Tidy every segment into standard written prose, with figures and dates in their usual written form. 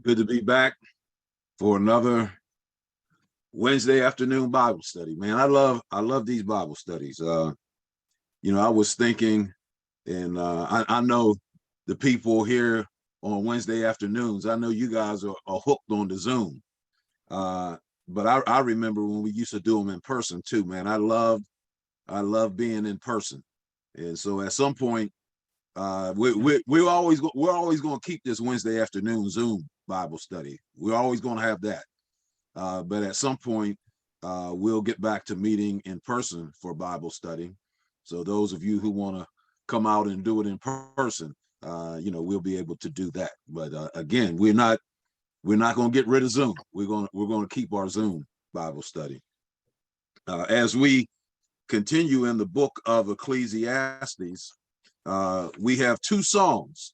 Good to be back for another Wednesday afternoon Bible study. Man, I love these Bible studies. I was thinking, and I know the people here on Wednesday afternoons. I know you guys are hooked on the Zoom. Uh, but I remember when we used to do them in person too. Man, I love being in person, and so at some point, we're always going to keep this Wednesday afternoon Zoom Bible study. We're always going to have that. But at some point, we'll get back to meeting in person for Bible study. So those of you who want to come out and do it in person, we'll be able to do that. But again, we're not going to get rid of Zoom. We're going to keep our Zoom Bible study. As we continue in the book of Ecclesiastes, we have two songs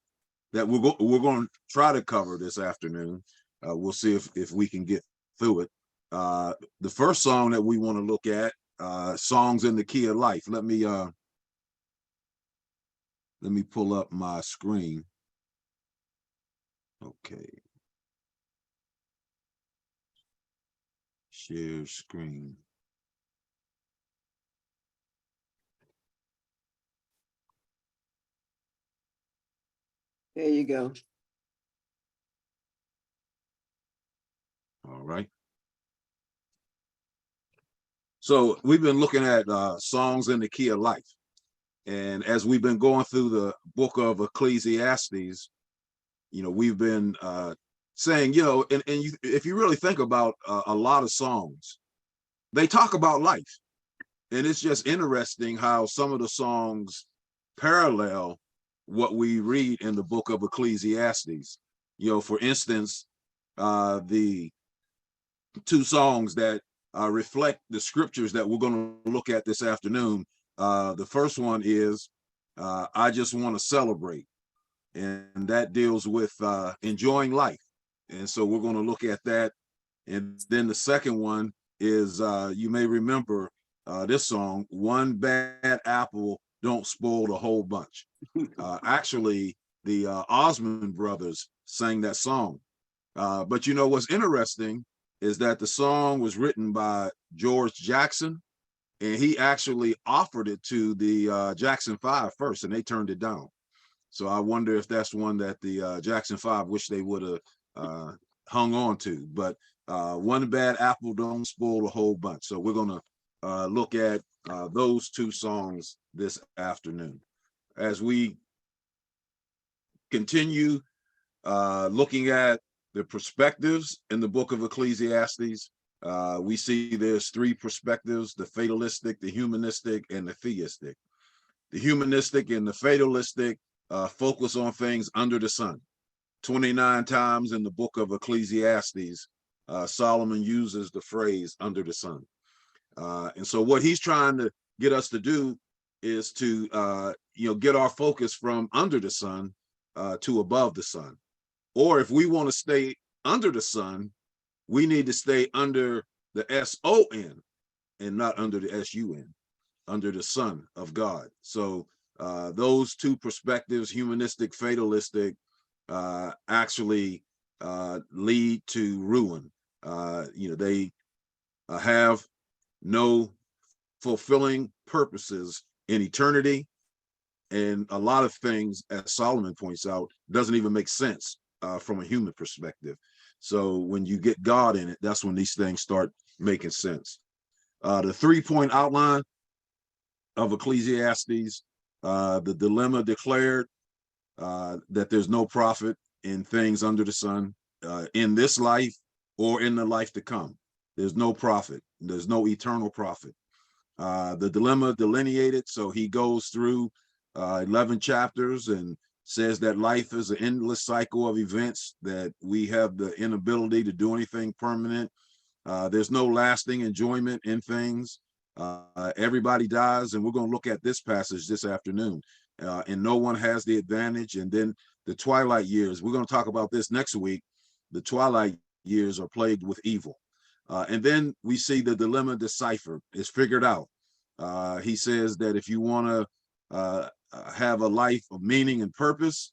that we're going to try to cover this afternoon. We'll see if we can get through it. The first song that we want to look at, songs in the key of life. Let me pull up my screen. Okay. Share screen. There you go. All right. So we've been looking at songs in the key of life. And as we've been going through the book of Ecclesiastes, we've been saying, if you really think about a lot of songs, they talk about life. And it's just interesting how some of the songs parallel what we read in the book of Ecclesiastes. For instance, the two songs that reflect the scriptures that we're going to look at this afternoon. The first one is I Just Want to Celebrate, and that deals with enjoying life. And so we're going to look at that. And then the second one is, you may remember this song, One Bad Apple Don't Spoil the Whole Bunch. Actually, the Osmond brothers sang that song. But what's interesting is that the song was written by George Jackson, and he actually offered it to the Jackson 5 first, and they turned it down. So I wonder if that's one that the Jackson 5 wish they would have hung on to. But one bad apple don't spoil the whole bunch. So we're going to look at those two songs this afternoon. As we continue looking at the perspectives in the book of Ecclesiastes, we see there's three perspectives: the fatalistic, the humanistic, and the theistic. The humanistic and the fatalistic focus on things under the sun. 29 times in the book of Ecclesiastes, Solomon uses the phrase under the sun. And so what he's trying to get us to do is to, get our focus from under the sun to above the sun. Or if we want to stay under the sun, we need to stay under the S-O-N and not under the S-U-N, under the Son of God. So those two perspectives, humanistic, fatalistic, actually lead to ruin. They have no fulfilling purposes in eternity. And a lot of things, as Solomon points out, doesn't even make sense from a human perspective. So when you get God in it, that's when these things start making sense. The 3-point outline of Ecclesiastes, the dilemma declared that there's no profit in things under the sun in this life or in the life to come. There's no profit. There's no eternal profit. The dilemma delineated, so he goes through 11 chapters and says that life is an endless cycle of events, that we have the inability to do anything permanent. There's no lasting enjoyment in things. Everybody dies, and we're going to look at this passage this afternoon. And no one has the advantage. And then the twilight years, we're going to talk about this next week. The twilight years are plagued with evil. And then we see the dilemma deciphered, is figured out. He says that if you want to have a life of meaning and purpose,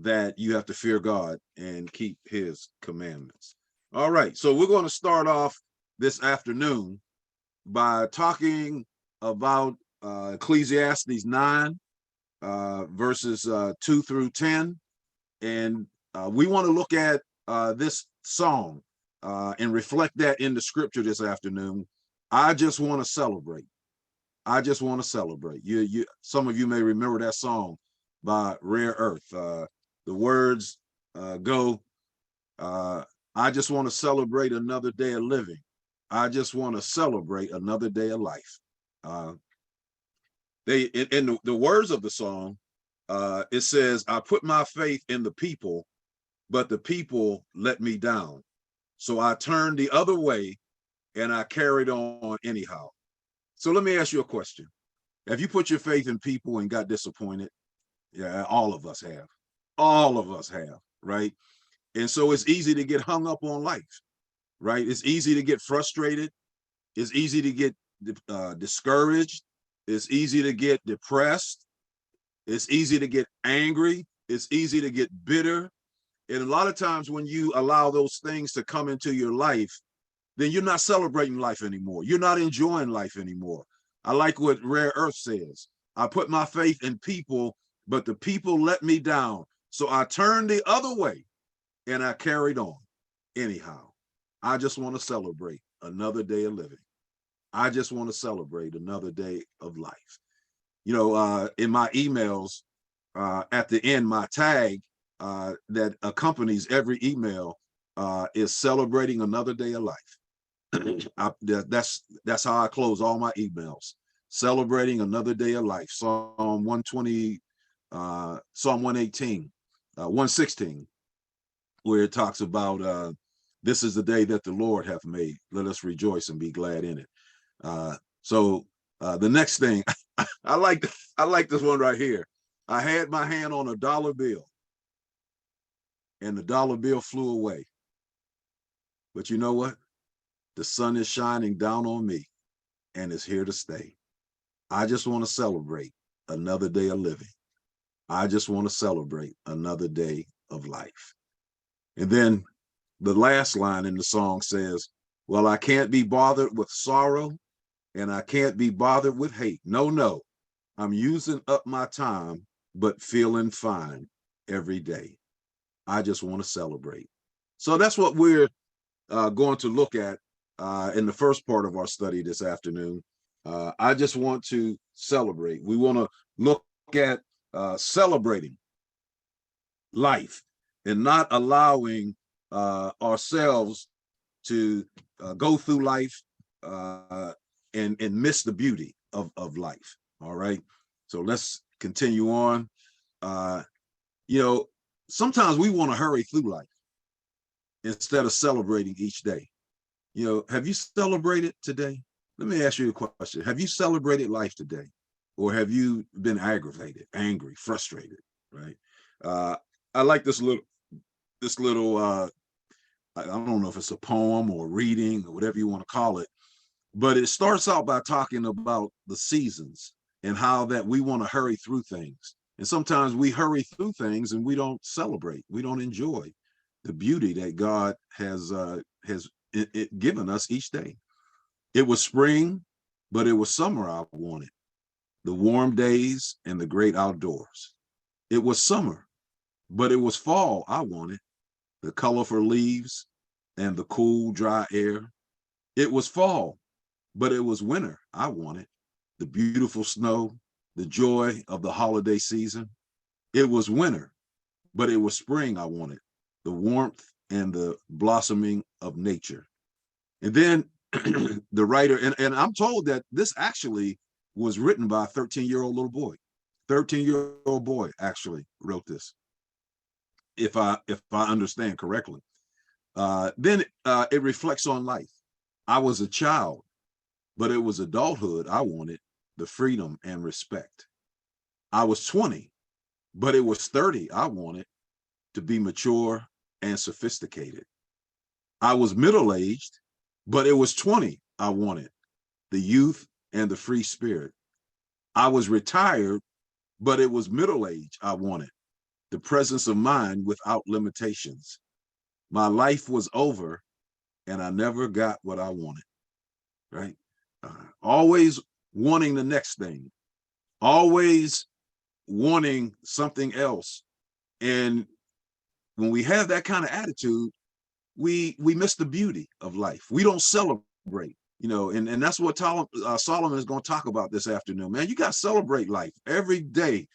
that you have to fear God and keep his commandments. All right, so we're going to start off this afternoon by talking about Ecclesiastes 9, verses 2 through 10. And we want to look at this song and reflect that in the scripture this afternoon. I just want to celebrate. I just want to celebrate. Some of you may remember that song by Rare Earth. The words go, I just want to celebrate another day of living. I just want to celebrate another day of life. In the words of the song, it says, I put my faith in the people, but the people let me down. So I turned the other way and I carried on anyhow. So let me ask you a question. Have you put your faith in people and got disappointed? Yeah, all of us have. All of us have, right? And so it's easy to get hung up on life, right? It's easy to get frustrated. It's easy to get discouraged. It's easy to get depressed. It's easy to get angry. It's easy to get bitter. And a lot of times when you allow those things to come into your life, then you're not celebrating life anymore. You're not enjoying life anymore. I like what Rare Earth says. I put my faith in people, but the people let me down. So I turned the other way and I carried on. Anyhow, I just want to celebrate another day of living. I just want to celebrate another day of life. You know, in my emails, at the end, my tag that accompanies every email is celebrating another day of life. That's how I close all my emails. Celebrating another day of life. Psalm 120, Psalm 118, 116, where it talks about this is the day that the Lord hath made. Let us rejoice and be glad in it. So the next thing, I like this one right here. I had my hand on a dollar bill, and the dollar bill flew away. But you know what? The sun is shining down on me and is here to stay. I just want to celebrate another day of living. I just want to celebrate another day of life. And then the last line in the song says, well, I can't be bothered with sorrow and I can't be bothered with hate. No, no, I'm using up my time, but feeling fine every day. I just want to celebrate. So that's what we're going to look at in the first part of our study this afternoon. I just want to celebrate. We want to look at celebrating life and not allowing ourselves to go through life and miss the beauty of life. All right. So let's continue on. You know, sometimes we want to hurry through life instead of celebrating each day. You know, have you celebrated today? Let me ask you a question. Have you celebrated life today? Or have you been aggravated, angry, frustrated, right? I like this little, I don't know if it's a poem or reading or whatever you want to call it, but it starts out by talking about the seasons and how that we want to hurry through things. And sometimes we hurry through things and we don't celebrate, we don't enjoy the beauty that God has given us each day. It was spring, but it was summer I wanted. The warm days and the great outdoors. It was summer, but it was fall I wanted. The colorful leaves and the cool, dry air. It was fall, but it was winter I wanted. The beautiful snow, the joy of the holiday season. It was winter, but it was spring I wanted. The warmth and the blossoming of nature. And then the writer, and I'm told that this actually was written by a 13-year-old little boy. 13-year-old boy actually wrote this, if I understand correctly. Then it reflects on life. I was a child, but it was adulthood I wanted, the freedom and respect. I was 20, but it was 30 I wanted, to be mature and sophisticated. I was middle-aged, but it was 20 I wanted, the youth and the free spirit. I was retired, but it was middle age I wanted, the presence of mind without limitations. My life was over and I never got what I wanted, right? Always wanting the next thing, always wanting something else. And when we have that kind of attitude, we miss the beauty of life. We don't celebrate, and that's what Solomon is going to talk about this afternoon. Man, you got to celebrate life. Every day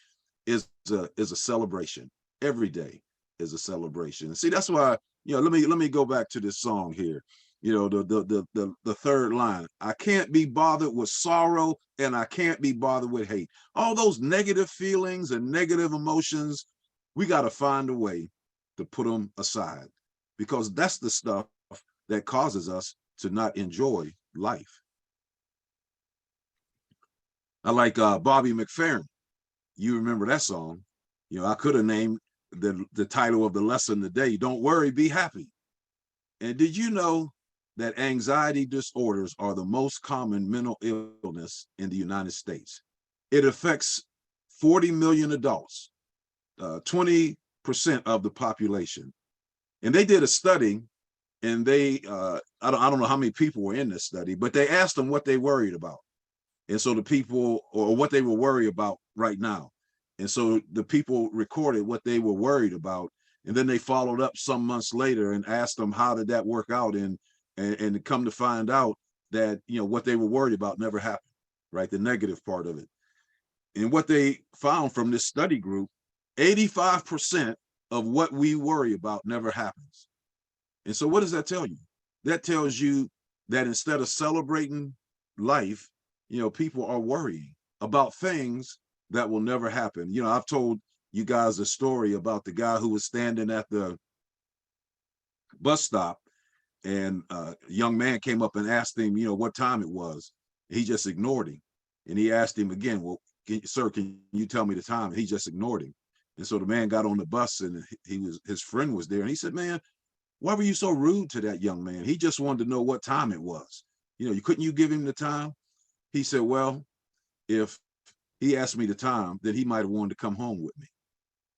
is a celebration. Every day is a celebration. And see, that's why, let me go back to this song here. The third line. I can't be bothered with sorrow and I can't be bothered with hate. All those negative feelings and negative emotions, we got to find a way to put them aside, because that's the stuff that causes us to not enjoy life. I like Bobby McFerrin. You remember that song? I could have named the title of the lesson today, Don't Worry, Be Happy. And did you know that anxiety disorders are the most common mental illness in the United States? It affects 40 million adults, 20% of the population. And they did a study, and I don't know how many people were in this study, but they asked them what they worried about. And so the people, or what they were worried about right now. And so the people recorded what they were worried about. And then they followed up some months later and asked them, how did that work out? And come to find out that, what they were worried about never happened, right? The negative part of it. And what they found from this study group, 85% of what we worry about never happens. And so what does that tell you? That tells you that instead of celebrating life, people are worrying about things that will never happen. I've told you guys a story about the guy who was standing at the bus stop, and a young man came up and asked him, what time it was. He just ignored him. And he asked him again, well, sir, can you tell me the time? And he just ignored him. And so the man got on the bus, and his friend was there. And he said, man, why were you so rude to that young man? He just wanted to know what time it was. Couldn't you give him the time? He said, well, if he asked me the time, then he might have wanted to come home with me.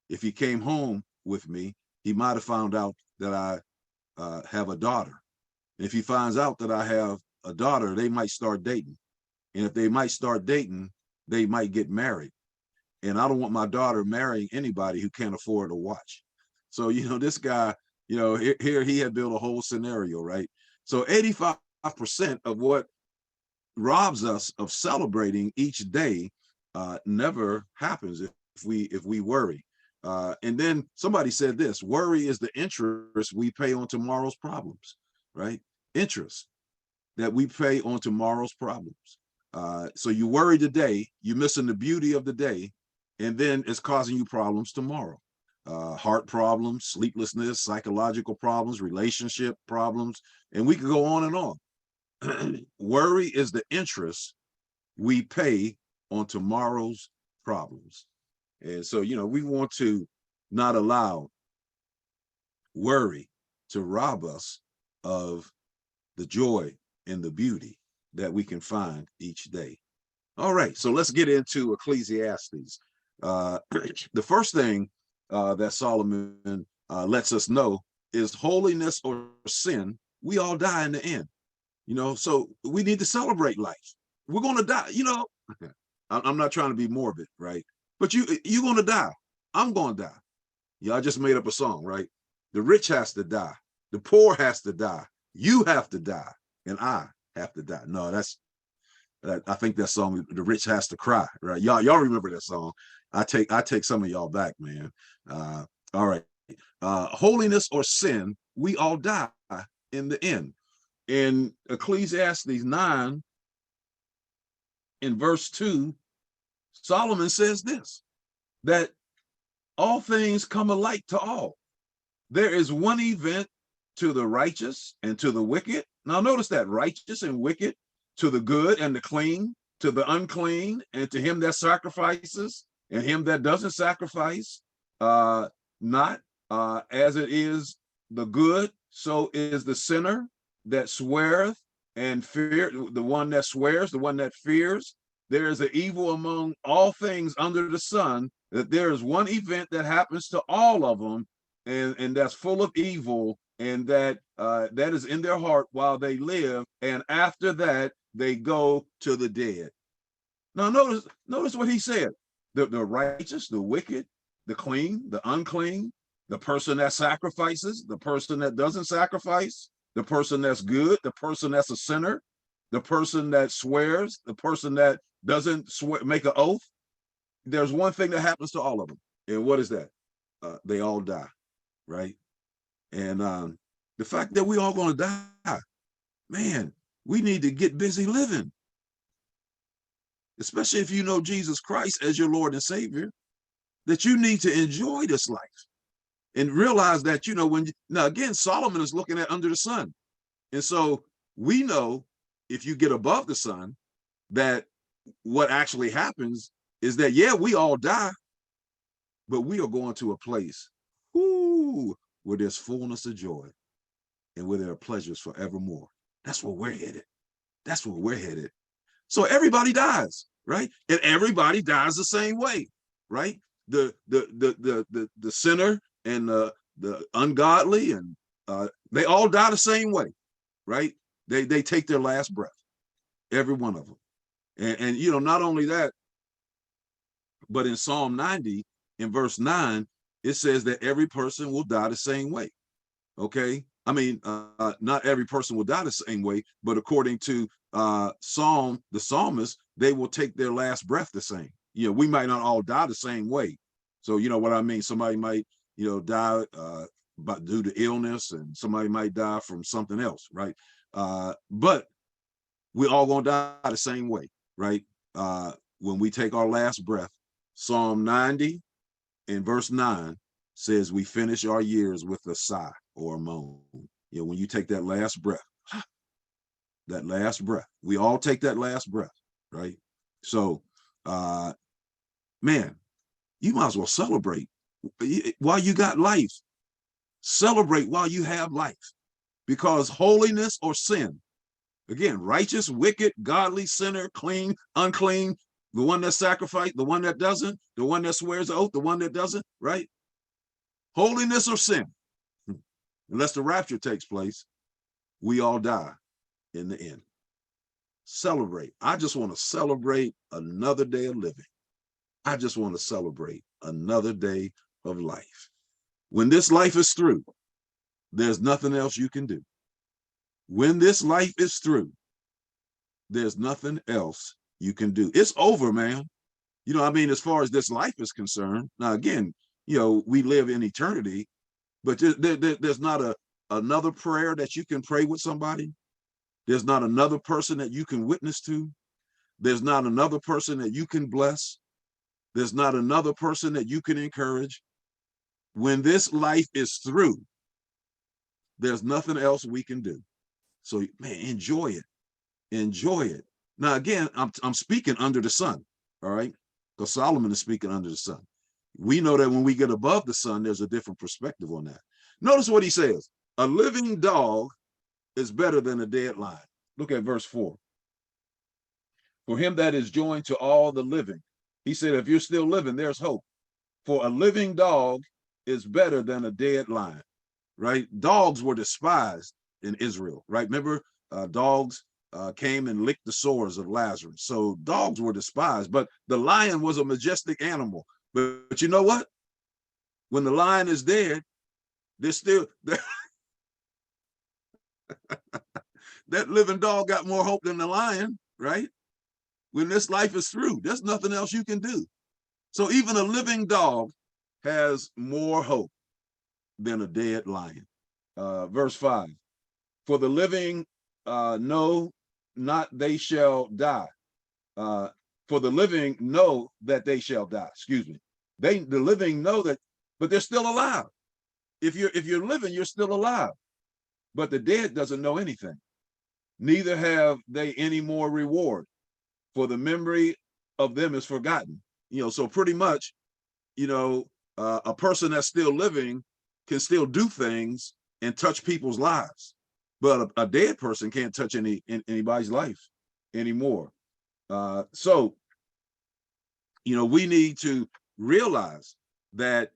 If he came home with me, he might have found out that I have a daughter. And if he finds out that I have a daughter, they might start dating. And if they might start dating, they might get married. And I don't want my daughter marrying anybody who can't afford a watch. So, this guy, here he had built a whole scenario, right? So 85% of what robs us of celebrating each day never happens if we worry. And then somebody said this: worry is the interest we pay on tomorrow's problems, right? Interest that we pay on tomorrow's problems. So you worry today, you're missing the beauty of the day, and then it's causing you problems tomorrow. Heart problems, sleeplessness, psychological problems, relationship problems, and we could go on and on. Worry is the interest we pay on tomorrow's problems. And so, we want to not allow worry to rob us of the joy and the beauty that we can find each day. All right, so let's get into Ecclesiastes. The first thing that Solomon lets us know is holiness or sin. We all die in the end, so we need to celebrate life. We're going to die, I'm not trying to be morbid, right? But you're going to die. I'm going to die. I just made up a song, right? The rich has to die. The poor has to die. You have to die. And I have to die. No, I think that song, The Rich Has to Cry, right? Y'all remember that song. I take some of y'all back, man. All right. Holiness or sin, we all die in the end. In Ecclesiastes 9, in verse 2, Solomon says this, that all things come alike to all. There is one event to the righteous and to the wicked. Now notice that, righteous and wicked, to the good and the clean, to the unclean, and to him that sacrifices, and him that doesn't sacrifice. Not as it is the good, so is the sinner that sweareth and fear, the one that swears, the one that fears. There is an evil among all things under the sun that there is one event that happens to all of them, and that's full of evil, and that that is in their heart while they live, and after that they go to the dead. Now notice what he said. The righteous, the wicked, the clean, the unclean, the person that sacrifices, the person that doesn't sacrifice, the person that's good, the person that's a sinner, the person that swears, the person that doesn't swear, make an oath. There's one thing that happens to all of them. And what is that? They all die, right? And the fact that we all going to die, man, we need to get busy living. Especially if you know Jesus Christ as your Lord and Savior, that you need to enjoy this life and realize that, now again, Solomon is looking at under the sun. And so we know if you get above the sun, that what actually happens is that, yeah, we all die, but we are going to a place where there's fullness of joy and where there are pleasures forevermore. That's where we're headed. That's where we're headed. So everybody dies, right? And everybody dies the same way, right? The sinner and the ungodly, and they all die the same way, right? They take their last breath, every one of them. And not only that, but in Psalm 90, in verse 9, it says that every person will die the same way. Okay, I mean, not every person will die the same way, but according to the psalmist, they will take their last breath the same. We might not all die the same way. So you know what I mean? Somebody might, die due to illness, and somebody might die from something else, right? But we all gonna die the same way, right? When we take our last breath. Psalm 90 in verse 9 says we finish our years with a sigh or a moan. When you take that last breath, we all take that last breath, right? So, man, you might as well celebrate while you got life. Celebrate while you have life, because holiness or sin, again, righteous, wicked, godly, sinner, clean, unclean, the one that sacrificed, the one that doesn't, the one that swears the oath, the one that doesn't, right? Holiness or sin, unless the rapture takes place, we all die in the end. Celebrate. I just want to celebrate another day of living. I just want to celebrate another day of life. When this life is through, there's nothing else you can do. When this life is through, there's nothing else you can do. It's over, man. As far as this life is concerned. Now, again, we live in eternity, but there's not another prayer that you can pray with somebody. There's not another person that you can witness to. There's not another person that you can bless. There's not another person that you can encourage. When this life is through, there's nothing else we can do. So, man, enjoy it. Enjoy it. Now, again, I'm speaking under the sun, all right? Because Solomon is speaking under the sun. We know that when we get above the sun, there's a different perspective on that. Notice what he says. A living dog is better than a dead lion. Look at verse 4. For him that is joined to all the living, he said, if you're still living, there's hope. For a living dog is better than a dead lion, right? Dogs were despised in Israel, right? Remember, dogs came and licked the sores of Lazarus. So dogs were despised, but the lion was a majestic animal. But you know what? When the lion is dead, there's still that living dog got more hope than the lion, right? When this life is through, there's nothing else you can do. So even a living dog has more hope than a dead lion. Verse 5, for the living know not they shall die. For the living know that they shall die. Excuse me. The living know that, but they're still alive. If you're living, you're still alive. But the dead doesn't know anything. Neither have they any more reward, for the memory of them is forgotten. So pretty much, a person that's still living can still do things and touch people's lives, but a dead person can't touch anybody's life anymore. So we need to realize that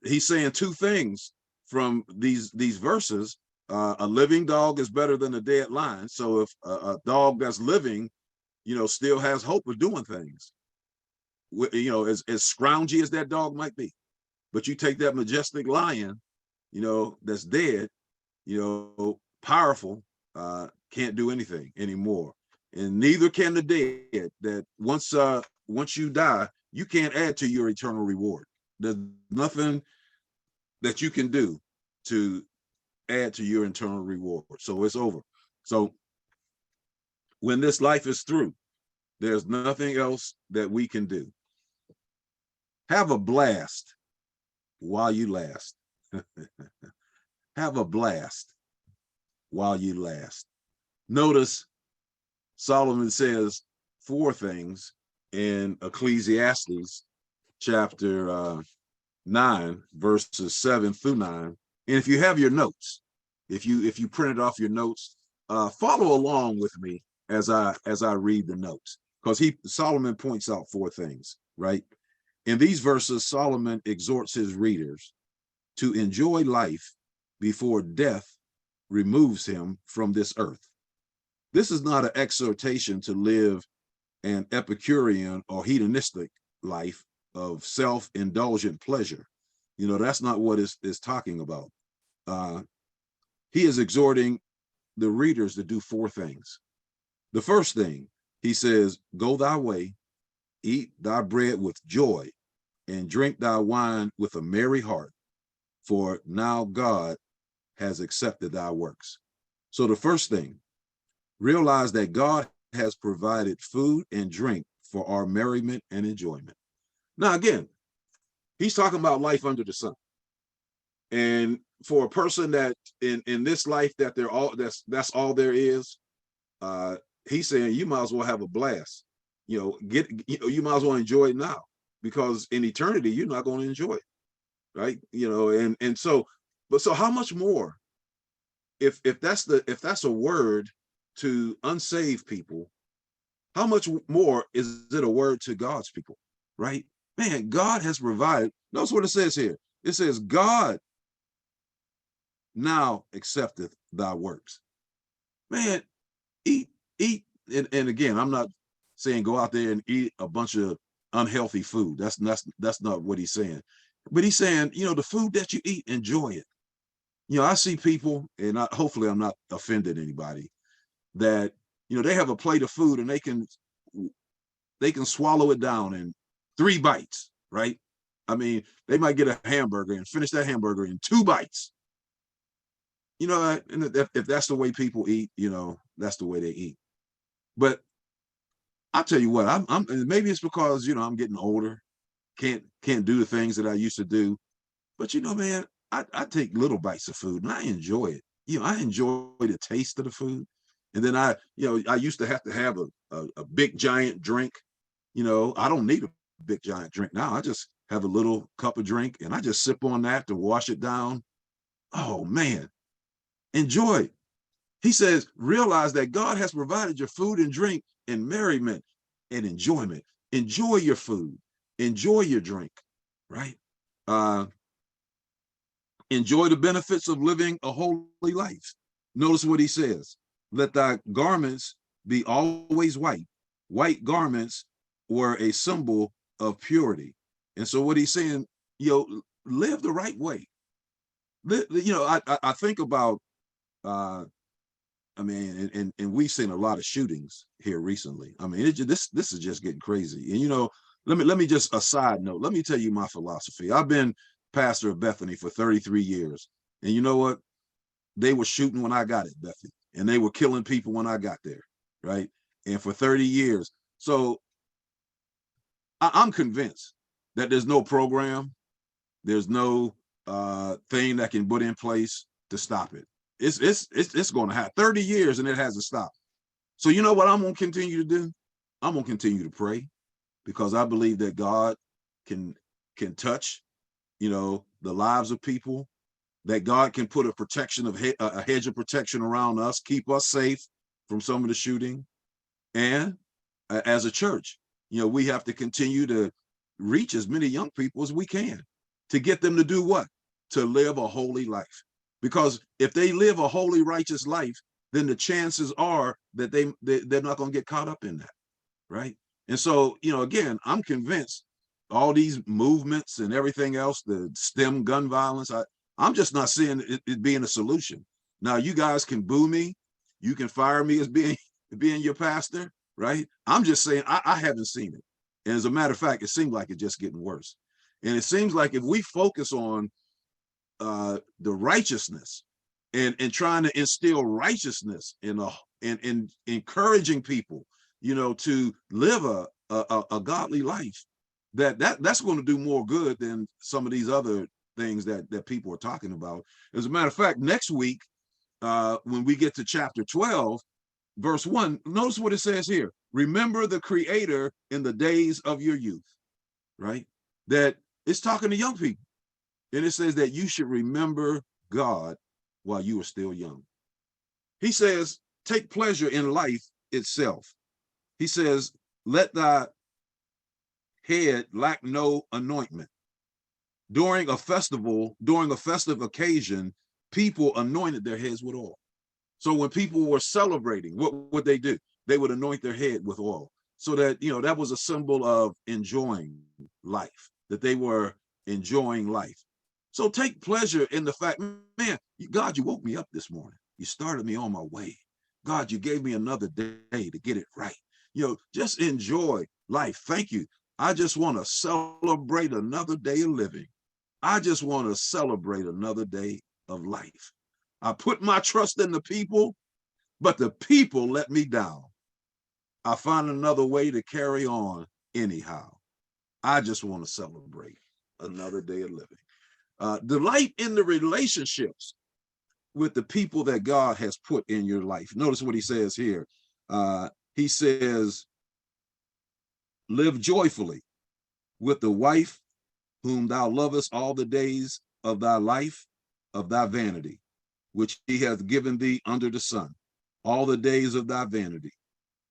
he's saying two things from these verses. A living dog is better than a dead lion. So if a dog that's living, still has hope of doing things, as scroungy as that dog might be, but you take that majestic lion, that's dead, powerful, can't do anything anymore. And neither can the dead, that once you die, you can't add to your eternal reward. There's nothing that you can do to add to your eternal reward. So it's over. So when this life is through, there's nothing else that we can do. Have a blast while you last. Have a blast while you last. Notice Solomon says 4 things in Ecclesiastes chapter 9, verses 7 through 9. And if you have your notes, if you printed off your notes, follow along with me as I read the notes, because Solomon points out 4 things, right? In these verses, Solomon exhorts his readers to enjoy life before death removes him from this earth. This is not an exhortation to live an Epicurean or hedonistic life of self-indulgent pleasure. That's not what it's talking about. He is exhorting the readers to do 4 things. The first thing, he says, go thy way, eat thy bread with joy, and drink thy wine with a merry heart, for now God has accepted thy works. So the first thing, realize that God has provided food and drink for our merriment and enjoyment. Now, again, he's talking about life under the sun. And for a person that in this life that that's all there is, he's saying you might as well have a blast. You might as well enjoy it now, because in eternity you're not going to enjoy it, right? So how much more if that's a word to unsaved people, how much more is it a word to God's people, right? Man, God has provided. Notice what it says here. It says, God now accepteth thy works. Man, eat. And again, I'm not saying go out there and eat a bunch of unhealthy food. That's not what he's saying. But he's saying, the food that you eat, enjoy it. I see people, and hopefully I'm not offended anybody, that they have a plate of food and they can swallow it down in 3 bites, right? I mean, they might get a hamburger and finish that hamburger in 2 bites. And if that's the way people eat, that's the way they eat. But I'll tell you what, I'm maybe it's because I'm getting older, can't do the things that I used to do. But man, I take little bites of food and I enjoy it. I enjoy the taste of the food. And then I used to have a big giant drink. I don't need a big giant drink now. I just have a little cup of drink and I just sip on that to wash it down. Oh man, enjoy it. He says, realize that God has provided your food and drink in merriment and enjoyment. Enjoy your food, enjoy your drink, right? Enjoy the benefits of living a holy life. Notice what he says. Let thy garments be always white. White garments were a symbol of purity. And so what he's saying, live the right way. I think about, and we've seen a lot of shootings here recently. I mean, this is just getting crazy. And let me just a side note. Let me tell you my philosophy. I've been pastor of Bethany for 33 years, and you know what? They were shooting when I got at Bethany, and they were killing people when I got there, right? And for 30 years, so I'm convinced that there's no program, there's no thing that can put in place to stop it. It's going to happen 30 years and it hasn't stopped. So you know what I'm going to continue to do? I'm going to continue to pray, because I believe that God can touch, the lives of people, that God can put a hedge of protection around us, keep us safe from some of the shooting. And as a church, we have to continue to reach as many young people as we can to get them to do what? To live a holy life. Because if they live a holy, righteous life, then the chances are that they're not going to get caught up in that, right? And so, again, I'm convinced all these movements and everything else, the stem gun violence, I'm just not seeing it being a solution. Now, you guys can boo me, you can fire me as being your pastor, right? I'm just saying I haven't seen it. And as a matter of fact, it seems like it's just getting worse. And it seems like if we focus on the righteousness and trying to instill righteousness in encouraging people, to live a godly life, that's going to do more good than some of these other things that people are talking about. As a matter of fact, next week, when we get to chapter 12, verse 1, notice what it says here. Remember the Creator in the days of your youth, right? That it's talking to young people. And it says that you should remember God while you are still young. He says, take pleasure in life itself. He says, let thy head lack no anointment. During a festive occasion, people anointed their heads with oil. So when people were celebrating, what would they do? They would anoint their head with oil. So that, that was a symbol of enjoying life, that they were enjoying life. So take pleasure in the fact, man, God, you woke me up this morning. You started me on my way. God, you gave me another day to get it right. Just enjoy life. Thank you. I just want to celebrate another day of living. I just want to celebrate another day of life. I put my trust in the people, but the people let me down. I find another way to carry on anyhow. I just want to celebrate another day of living. Delight in the relationships with the people that God has put in your life. Notice what he says here. He says, live joyfully with the wife whom thou lovest all the days of thy life, of thy vanity, which he hath given thee under the sun, all the days of thy vanity.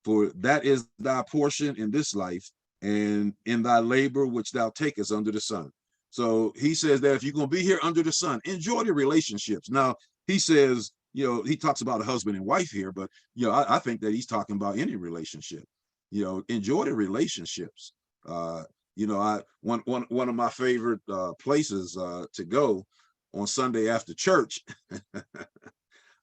For that is thy portion in this life, and in thy labor which thou takest under the sun. So he says that if you're going to be here under the sun, enjoy the relationships. Now, he says, he talks about a husband and wife here, but, I think that he's talking about any relationship. Enjoy the relationships. One of my favorite places to go on Sunday after church, I'm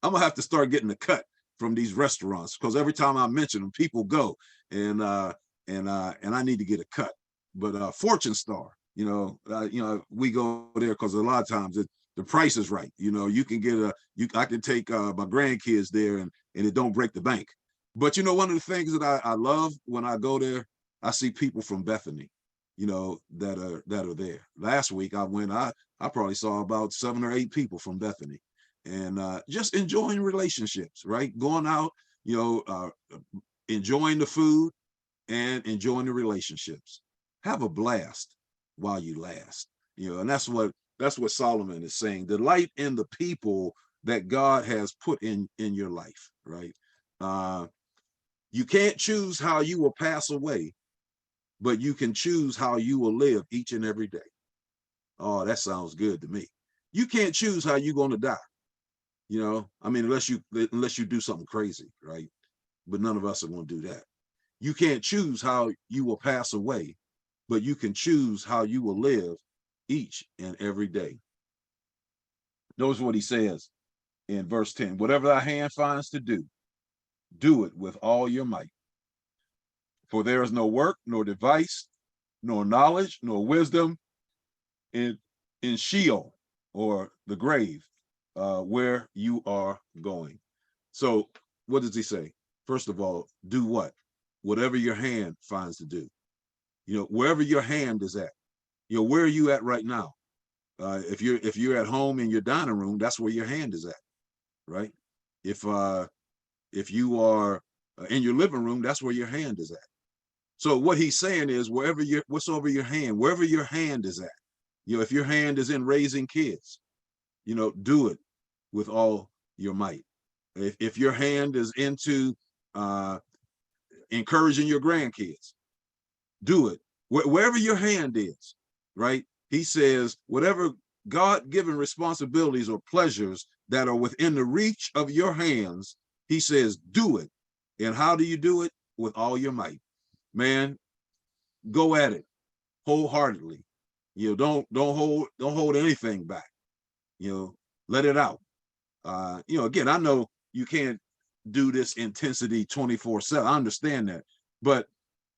going to have to start getting a cut from these restaurants, because every time I mention them, people go and I need to get a cut. But Fortune Star, we go there because a lot of times the price is right. You can get I can take my grandkids there and it don't break the bank. But one of the things that I love when I go there, I see people from Bethany, that are there. Last week I went, I probably saw about 7 or 8 people from Bethany. And just enjoying relationships, right? Going out, enjoying the food and enjoying the relationships. Have a blast while you last, and that's what Solomon is saying. Delight in the people that God has put in your life, right? You can't choose how you will pass away, but you can choose how you will live each and every day. Oh, that sounds good to me. You can't choose how you're going to die. Unless you do something crazy, right? But none of us are going to do that. You can't choose how you will pass away, but you can choose how you will live each and every day. Notice what he says in verse 10. Whatever thy hand finds to do, do it with all your might. For there is no work, nor device, nor knowledge, nor wisdom in Sheol, or the grave, where you are going. So what does he say? First of all, do what? Whatever your hand finds to do. Wherever your hand is at. Where are you at right now? If you're at home in your dining room, that's where your hand is at, right? If you are in your living room, that's where your hand is at. So what he's saying is what's over your hand, wherever your hand is at. If your hand is in raising kids, do it with all your might. If your hand is into encouraging your grandkids, do it wherever your hand is, right? He says, whatever God-given responsibilities or pleasures that are within the reach of your hands, he says, do it. And how do you do it? With all your might. Man, go at it wholeheartedly. You know, don't hold anything back. You know, let it out. You know, again, I know you can't do this intensity 24/7. I understand that. But,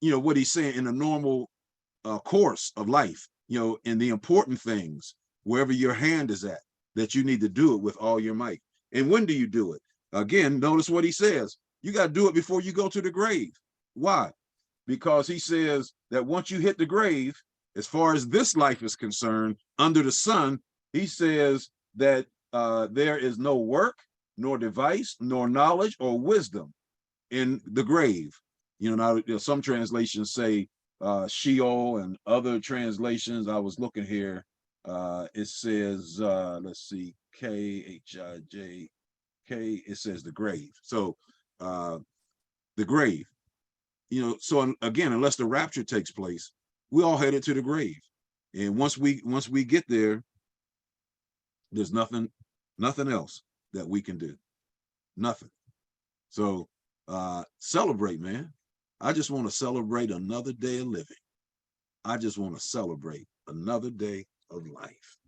you know, what he's saying in a normal course of life, you know, in the important things, wherever your hand is at, that you need to do it with all your might. And when do you do it? Again, notice what he says. You got to do it before you go to the grave. Why? Because he says that once you hit the grave, as far as this life is concerned, under the sun, he says that there is no work, nor device, nor knowledge or wisdom in the grave. You know, now you know, some translations say Sheol, and other translations, I was looking here, it says, let's see, K-H-I-J-K, it says the grave. So the grave, you know, so again, unless the rapture takes place, we all headed to the grave. And once we get there, there's nothing else that we can do. Nothing. So celebrate, man. I just want to celebrate another day of living. I just want to celebrate another day of life.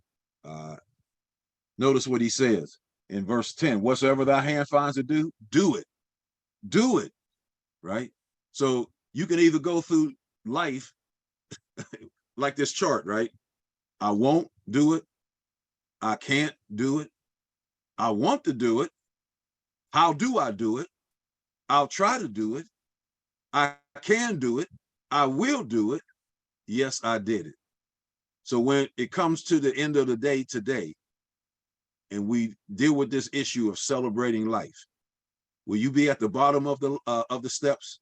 Notice what he says in verse 10, whatsoever thy hand finds to do, do it. Do it, right? So you can either go through life like this chart, right? I won't do it. I can't do it. I want to do it. How do I do it? I'll try to do it. I can do it. I will do it. Yes, I did it. So when it comes to the end of the day today, and we deal with this issue of celebrating life, will you be at the bottom of the steps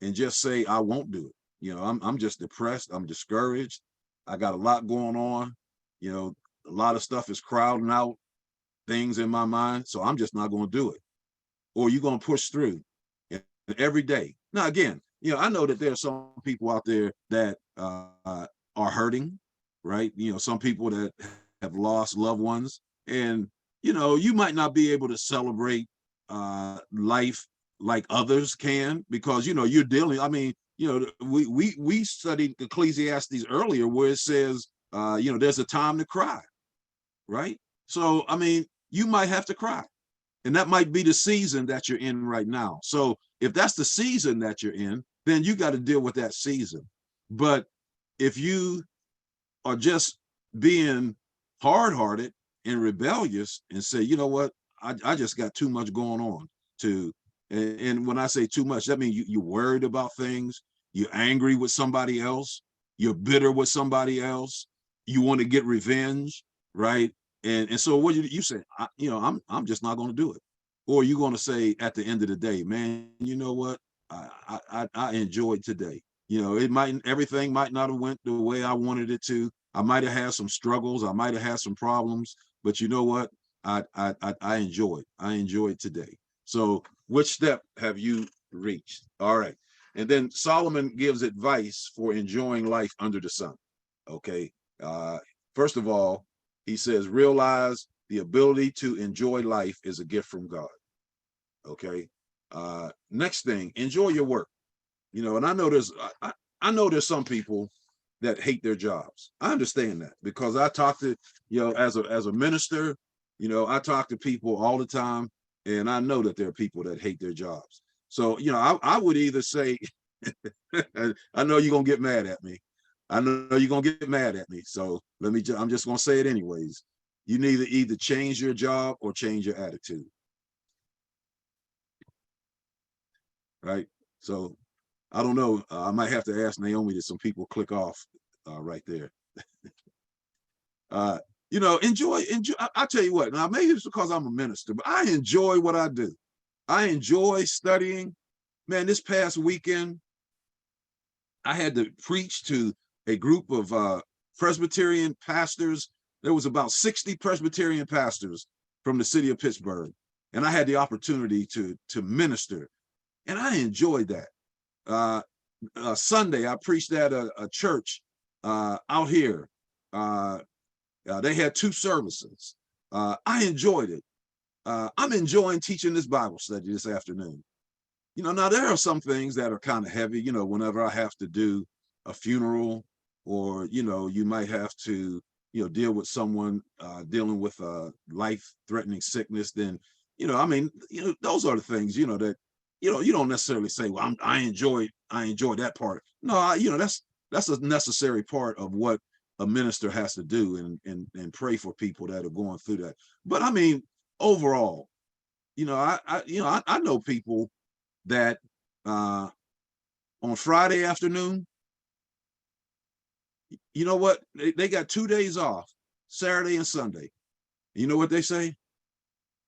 and just say, I won't do it? You know, I'm just depressed. I'm discouraged. I got a lot going on. You know, a lot of stuff is crowding out things in my mind. So I'm just not going to do it. Or you're going to push through every day. Now, again, you know, I know that there are some people out there that are hurting, right? You know, some people that have lost loved ones, and, you know, you might not be able to celebrate life like others can, because, you know, you're dealing, I mean, you know, we studied Ecclesiastes earlier where it says, you know, there's a time to cry, right? So, I mean, you might have to cry. And that might be the season that you're in right now. So if that's the season that you're in, then you got to deal with that season. But if you are just being hard-hearted and rebellious and say, you know what, I just got too much going on and when I say too much, that means you're worried about things, you're angry with somebody else, you're bitter with somebody else, you want to get revenge, right? And so what you say, you know, I'm just not going to do it. Or you're going to say at the end of the day, man, you know what? I enjoyed today. You know, everything might not have went the way I wanted it to. I might have had some struggles. I might have had some problems, but you know what? I enjoyed. I enjoyed today. So which step have you reached? All right. And then Solomon gives advice for enjoying life under the sun. Okay. First of all, he says, realize the ability to enjoy life is a gift from God. Okay. Next thing, enjoy your work. You know, and I know there's some people that hate their jobs. I understand that, because I talk to, you know, as a minister, you know, I talk to people all the time, and I know that there are people that hate their jobs. So, you know, I would either say, I know you're gonna get mad at me. I know you're gonna get mad at me. So I'm just gonna say it anyways. You need to either change your job or change your attitude. Right? So I don't know. I might have to ask Naomi that some people click off right there. You know, enjoy. I tell you what, now maybe it's because I'm a minister, but I enjoy what I do. I enjoy studying. Man, this past weekend, I had to preach to a group of Presbyterian pastors. There was about 60 Presbyterian pastors from the city of Pittsburgh. And I had the opportunity to minister. And I enjoyed that. Sunday, I preached at a church out here. They had 2 services. I enjoyed it. I'm enjoying teaching this Bible study this afternoon. Now there are some things that are kind of heavy, whenever I have to do a funeral, or, you might have to, deal with someone dealing with a life-threatening sickness, then, those are the things, that, you don't necessarily say, well, I enjoy that part. No, that's a necessary part of what a minister has to do, and pray for people that are going through that. But I mean, overall, I know people that on Friday afternoon, you know what? They got 2 days off, Saturday and Sunday. You know what they say?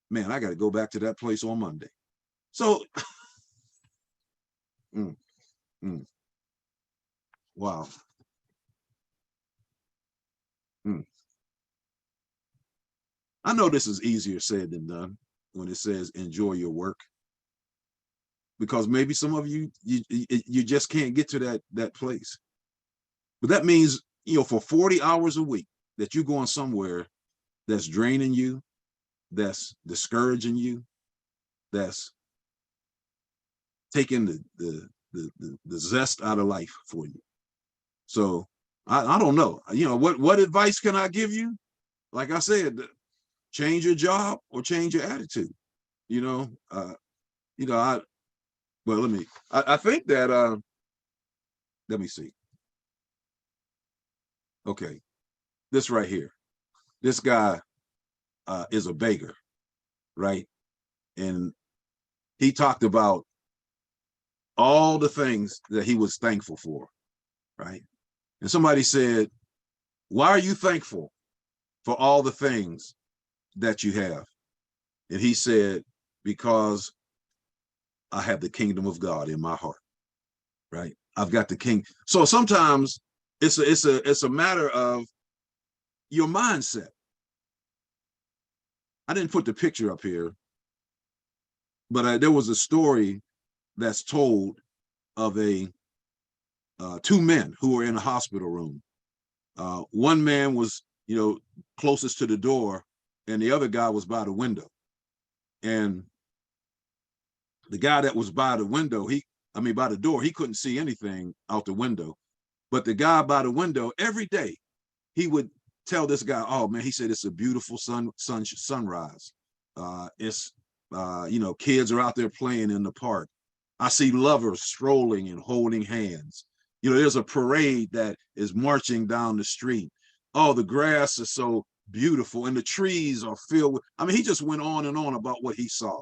Man, I got to go back to that place on Monday. So, wow. I know this is easier said than done when it says enjoy your work, because maybe some of you just can't get to that place. But that means, for 40 hours a week that you're going somewhere that's draining you, that's discouraging you, that's taking the zest out of life for you. So I don't know. What advice can I give you? Like I said, change your job or change your attitude. I think that let me see. Okay, this right here. This guy is a beggar, right? And he talked about all the things that he was thankful for, right? And somebody said, why are you thankful for all the things that you have? And he said, because I have the kingdom of God in my heart, right? I've got the king. So sometimes it's a matter of your mindset. I didn't put the picture up here, but there was a story that's told of 2 men who were in a hospital room. One man was, closest to the door, and the other guy was by the window. And the guy that was by the window, by the door, he couldn't see anything out the window. But the guy by the window, every day, he would tell this guy, oh man, he said, it's a beautiful sunrise. It's, kids are out there playing in the park. I see lovers strolling and holding hands. There's a parade that is marching down the street. Oh, the grass is so beautiful and the trees are filled with, he just went on and on about what he saw.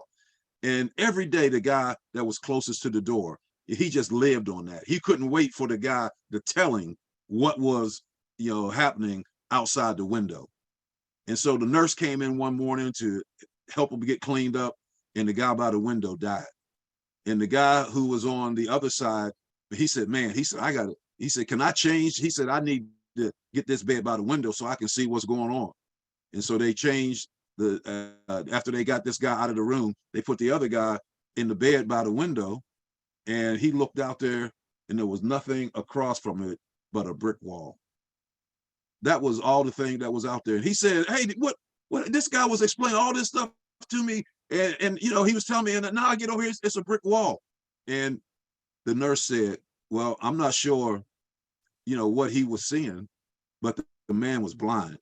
And every day, the guy that was closest to the door, he just lived on that. He couldn't wait for the guy to tell him what was, happening outside the window. And so the nurse came in one morning to help him get cleaned up, and the guy by the window died. And the guy who was on the other side, he said, man, he said, can I change? He said, I need to get this bed by the window so I can see what's going on. And so they changed after they got this guy out of the room, they put the other guy in the bed by the window, and he looked out there, and there was nothing across from it but a brick wall. That was all the thing that was out there. And he said, hey, what this guy was explaining all this stuff to me, and he was telling me, and now I get over here, it's a brick wall. And the nurse said, well, I'm not sure, what he was seeing, but the man was blind.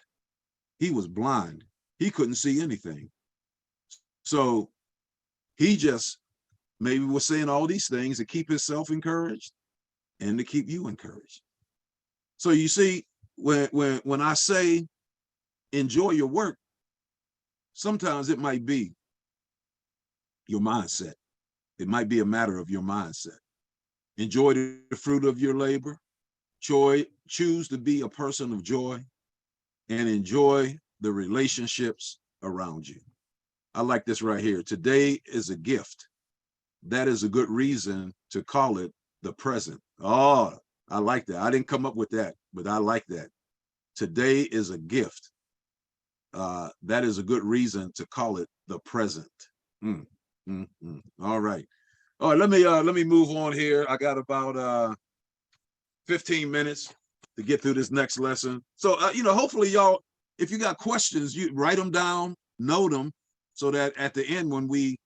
He was blind. He couldn't see anything. So he just maybe was saying all these things to keep himself encouraged and to keep you encouraged. So you see, when I say enjoy your work, sometimes it might be your mindset. It might be a matter of your mindset. Enjoy the fruit of your labor. Choose to be a person of joy, and enjoy the relationships around you. I like this right here. Today is a gift. That is a good reason to call it the present. Oh, I like that. I didn't come up with that, but I like that. Today is a gift. That is a good reason to call it the present. All right. All right, let me move on here. I got about 15 minutes to get through this next lesson. So hopefully y'all, if you got questions, you write them down, note them, so that at the end when we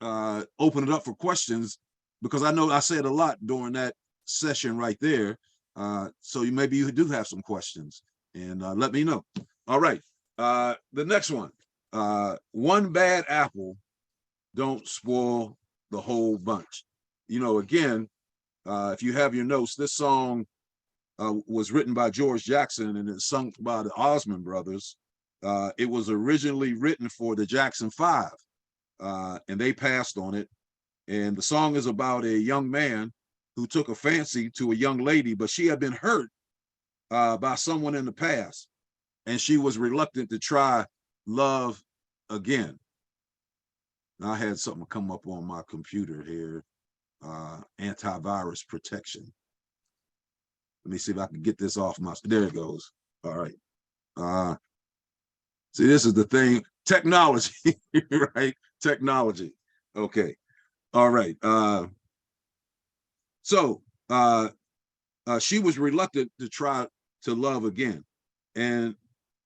open it up for questions, because I know I said a lot during that session right there. So maybe you do have some questions, and let me know. All right. The next one. One bad apple don't spoil the whole bunch. Again, if you have your notes, this song was written by George Jackson and it's sung by the Osmond Brothers. It was originally written for the Jackson 5, and they passed on it. And the song is about a young man who took a fancy to a young lady, but she had been hurt by someone in the past, and she was reluctant to try love again. Now, I had something come up on my computer here, antivirus protection. Let me see if I can get this off my, there it goes. All right. See, this is the thing, technology, right? Technology. Okay. All right. So she was reluctant to try to love again. And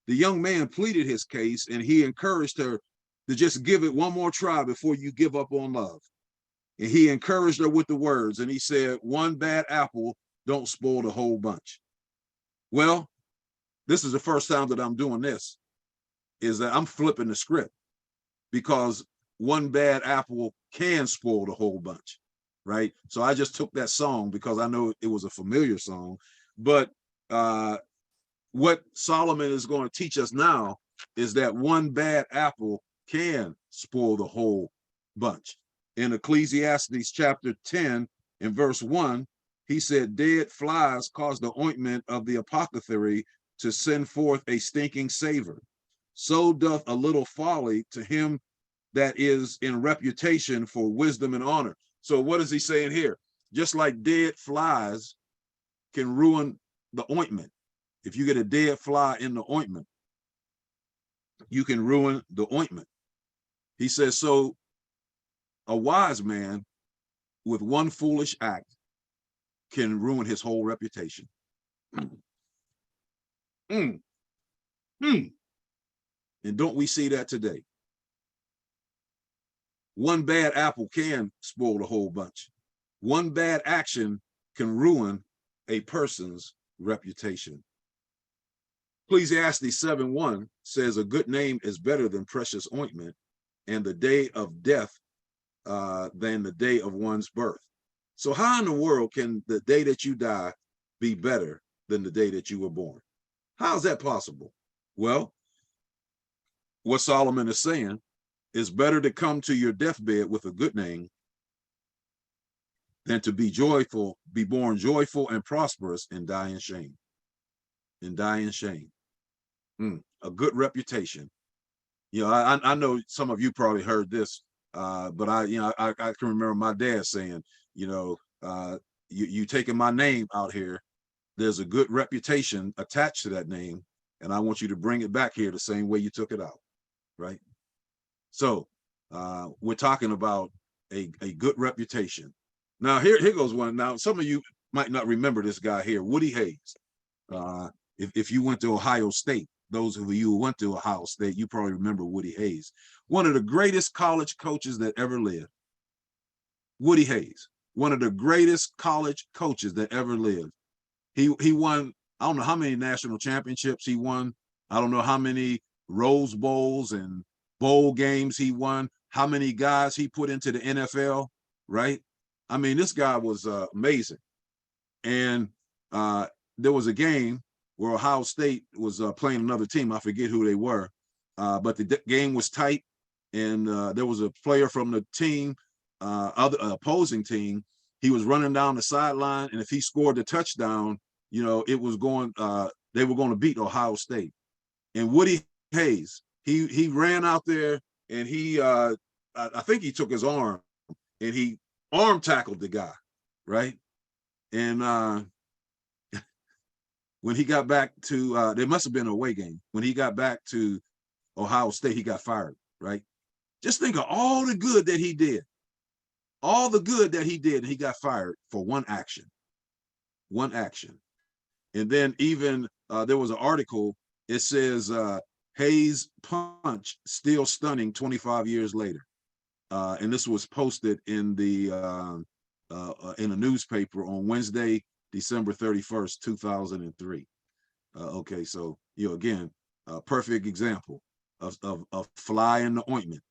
the young man pleaded his case, and he encouraged her to just give it one more try before you give up on love. And he encouraged her with the words, and he said, one bad apple don't spoil the whole bunch. Well, this is the first time that I'm doing this, is that I'm flipping the script, because one bad apple can spoil the whole bunch, right? So I just took that song because I know it was a familiar song, but what Solomon is going to teach us now is that one bad apple can spoil the whole bunch. In Ecclesiastes chapter 10 and verse 1, he said, dead flies cause the ointment of the apothecary to send forth a stinking savor. So doth a little folly to him that is in reputation for wisdom and honor. So what is he saying here? Just like dead flies can ruin the ointment. If you get a dead fly in the ointment, you can ruin the ointment. He says, so a wise man with one foolish act can ruin his whole reputation. And don't we see that today? One bad apple can spoil the whole bunch. One bad action can ruin a person's reputation. Ecclesiastes 7:1 says a good name is better than precious ointment, and the day of death than the day of one's birth. So how in the world can the day that you die be better than the day that you were born? How is that possible? Well, what Solomon is saying is better to come to your deathbed with a good name than to be joyful, be born joyful and prosperous and die in shame. And die in shame. A good reputation. I know some of you probably heard this, but I can remember my dad saying, you taking my name out here, there's a good reputation attached to that name, and I want you to bring it back here the same way you took it out, right? So we're talking about a good reputation. Now here goes one. Now some of you might not remember this guy here, Woody Hayes. If you went to Ohio State, those of you who went to Ohio State, you probably remember Woody Hayes, one of the greatest college coaches that ever lived. Woody Hayes, one of the greatest college coaches that ever lived. He won, I don't know how many national championships he won. I don't know how many Rose Bowls and bowl games he won, how many guys he put into the NFL, right? I mean, this guy was amazing. And there was a game where Ohio State was playing another team. I forget who they were, but the game was tight, and there was a player from the team, other opposing team. He was running down the sideline, and if he scored the touchdown, it was going. They were going to beat Ohio State. And Woody Hayes, he ran out there, and he, I think he took his arm, and he arm tackled the guy, right? And when he got back to, there must have been an away game. When he got back to Ohio State, he got fired, right? Just think of all the good that he did. all the good that he did, and he got fired for one action. And then even there was an article, it says Hayes' punch still stunning 25 years later. And this was posted in a newspaper on Wednesday, December 31st, 2003. Okay, so again, a perfect example of fly in the ointment.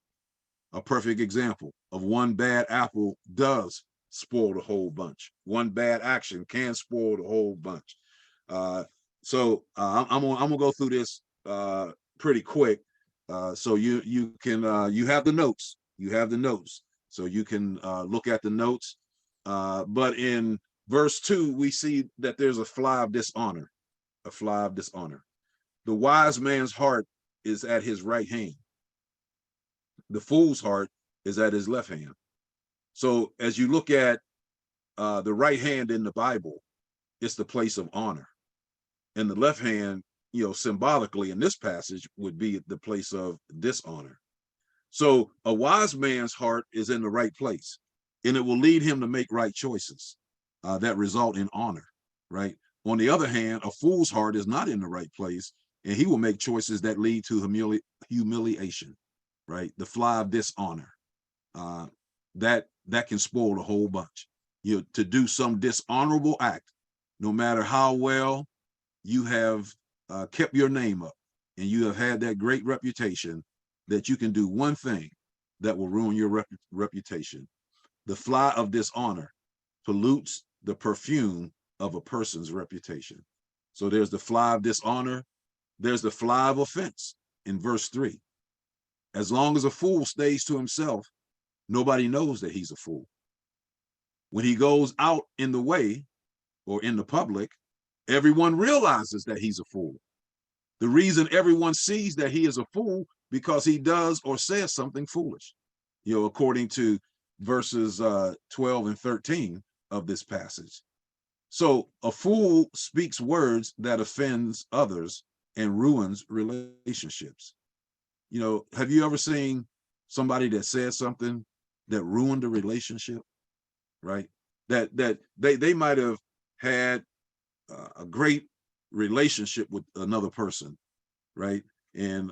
A perfect example of one bad apple does spoil the whole bunch. One bad action can spoil the whole bunch. So I'm gonna go through this pretty quick. So you can you have the notes. You have the notes, so you can look at the notes. But in verse 2, we see that there's a fly of dishonor. A fly of dishonor. The wise man's heart is at his right hand. The fool's heart is at his left hand. So as you look at the right hand in the Bible, it's the place of honor. And the left hand, symbolically in this passage would be the place of dishonor. So a wise man's heart is in the right place, and it will lead him to make right choices that result in honor, right? On the other hand, a fool's heart is not in the right place, and he will make choices that lead to humiliation, right? The fly of dishonor. That can spoil a whole bunch. To do some dishonorable act, no matter how well you have kept your name up, and you have had that great reputation, that you can do one thing that will ruin your reputation. The fly of dishonor pollutes the perfume of a person's reputation. So there's the fly of dishonor. There's the fly of offense in verse 3. As long as a fool stays to himself, nobody knows that he's a fool. When he goes out in the way or in the public, everyone realizes that he's a fool. The reason everyone sees that he is a fool because he does or says something foolish, according to verses 12 and 13 of this passage. So a fool speaks words that offends others and ruins relationships. Have you ever seen somebody that said something that ruined a relationship, right? That they might have had a great relationship with another person, right? And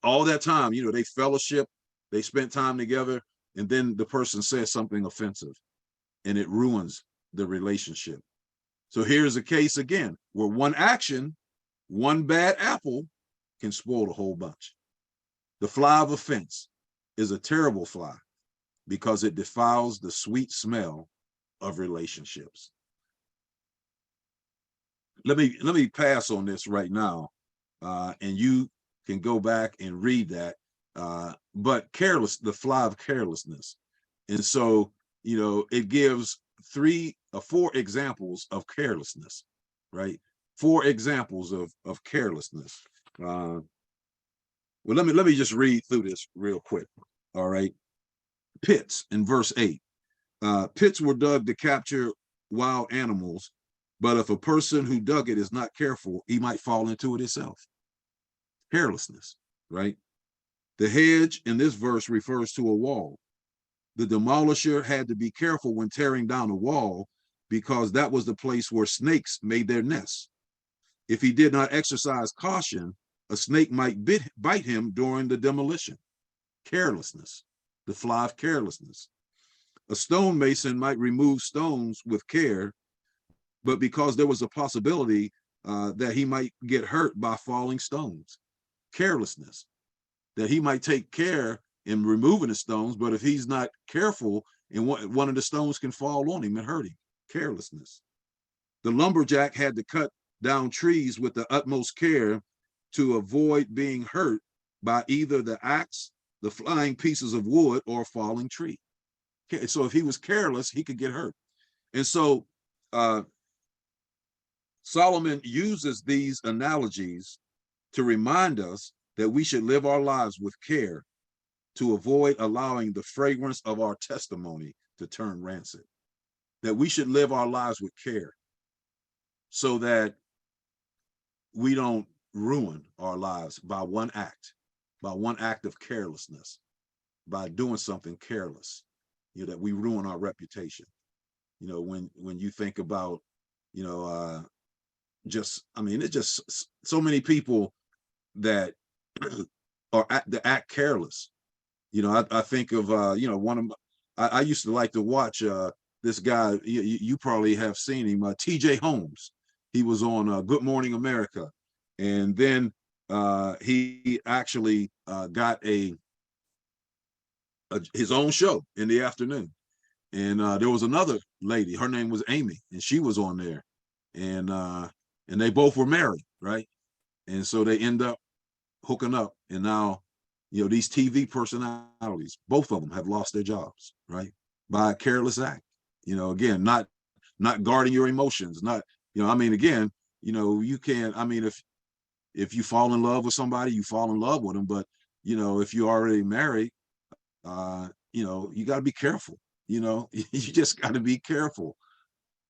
all that time, they fellowship, they spent time together, and then the person says something offensive, and it ruins the relationship. So here's a case again where one action, one bad apple can spoil the whole bunch. The fly of offense is a terrible fly because it defiles the sweet smell of relationships. Let me pass on this right now, and you can go back and read that. But the fly of carelessness. And so, it gives 3 or 4 examples of carelessness, right? 4 examples of carelessness. Well, let me just read through this real quick. All right. Pits in verse 8. Pits were dug to capture wild animals, but if a person who dug it is not careful, he might fall into it himself. Carelessness, right? The hedge in this verse refers to a wall. The demolisher had to be careful when tearing down a wall because that was the place where snakes made their nests. If he did not exercise caution, a snake might bite him during the demolition. Carelessness, the fly of carelessness. A stonemason might remove stones with care, but because there was a possibility that he might get hurt by falling stones. Carelessness, that he might take care in removing the stones, but if he's not careful, and one of the stones can fall on him and hurt him. Carelessness. The lumberjack had to cut down trees with the utmost care to avoid being hurt by either the axe, the flying pieces of wood, or a falling tree. So if he was careless, he could get hurt. And so Solomon uses these analogies to remind us that we should live our lives with care to avoid allowing the fragrance of our testimony to turn rancid. That we should live our lives with care so that we don't ruin our lives by one act of carelessness, by doing something careless. you know, that we ruin our reputation. You know, when you think about, you know, just, I mean, it's just so many people that that act careless. You know, I think of, you know, one of my, I used to like to watch this guy, you probably have seen him, TJ Holmes. He was on Good Morning America. And then he actually got his own show in the afternoon. And there was another lady, her name was Amy, and she was on there. And they both were married, right? And so they end up hooking up. And now, you know, these TV personalities, both of them have lost their jobs, right? By a careless act. You know, again, not guarding your emotions, not, you know, I mean, again, you know, you can't, I mean, if you fall in love with somebody, you fall in love with them. But, you know, if you're already married, you know, you got to be careful. You know, you just got to be careful.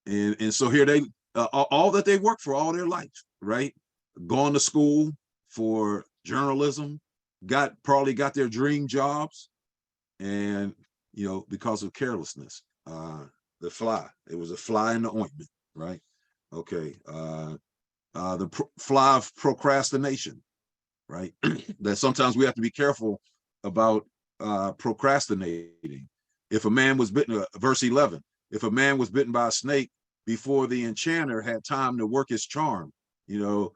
And so here they, all that they worked for all their life, right? Going to school for journalism, probably got their dream jobs, and you know, because of carelessness, the fly. It was a fly in the ointment, right? Okay. The fly of procrastination, right? That sometimes we have to be careful about procrastinating. If a man was bitten, verse 11, if a man was bitten by a snake before the enchanter had time to work his charm, you know,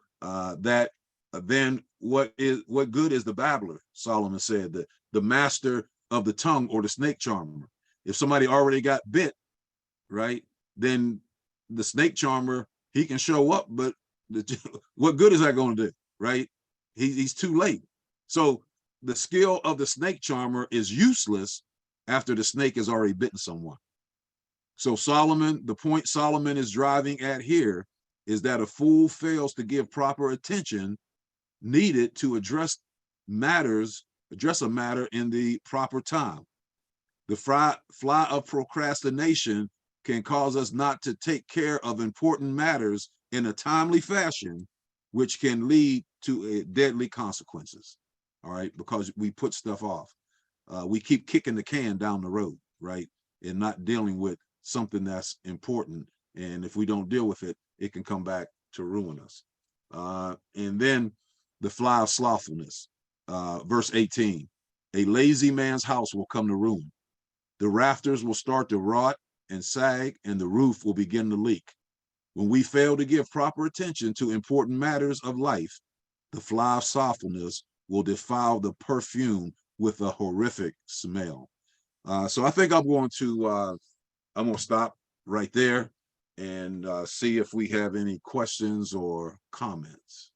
that then what good is the babbler? Solomon said, that the master of the tongue, or the snake charmer. If somebody already got bit, right, then the snake charmer, he can show up, but what good is that going to do, right? He's too late. So the skill of the snake charmer is useless after the snake has already bitten someone. So Solomon, the point Solomon is driving at here is that a fool fails to give proper attention needed to address a matter in the proper time. The fly of procrastination can cause us not to take care of important matters in a timely fashion, which can lead to deadly consequences. All right, because we put stuff off. We keep kicking the can down the road, right, and not dealing with something that's important. And if we don't deal with it, it can come back to ruin us. And then the fly of slothfulness, verse 18, a lazy man's house will come to ruin. The rafters will start to rot and sag, and the roof will begin to leak. When we fail to give proper attention to important matters of life, the fly of slothfulness will defile the perfume with a horrific smell. So I think I'm going to stop right there and see if we have any questions or comments.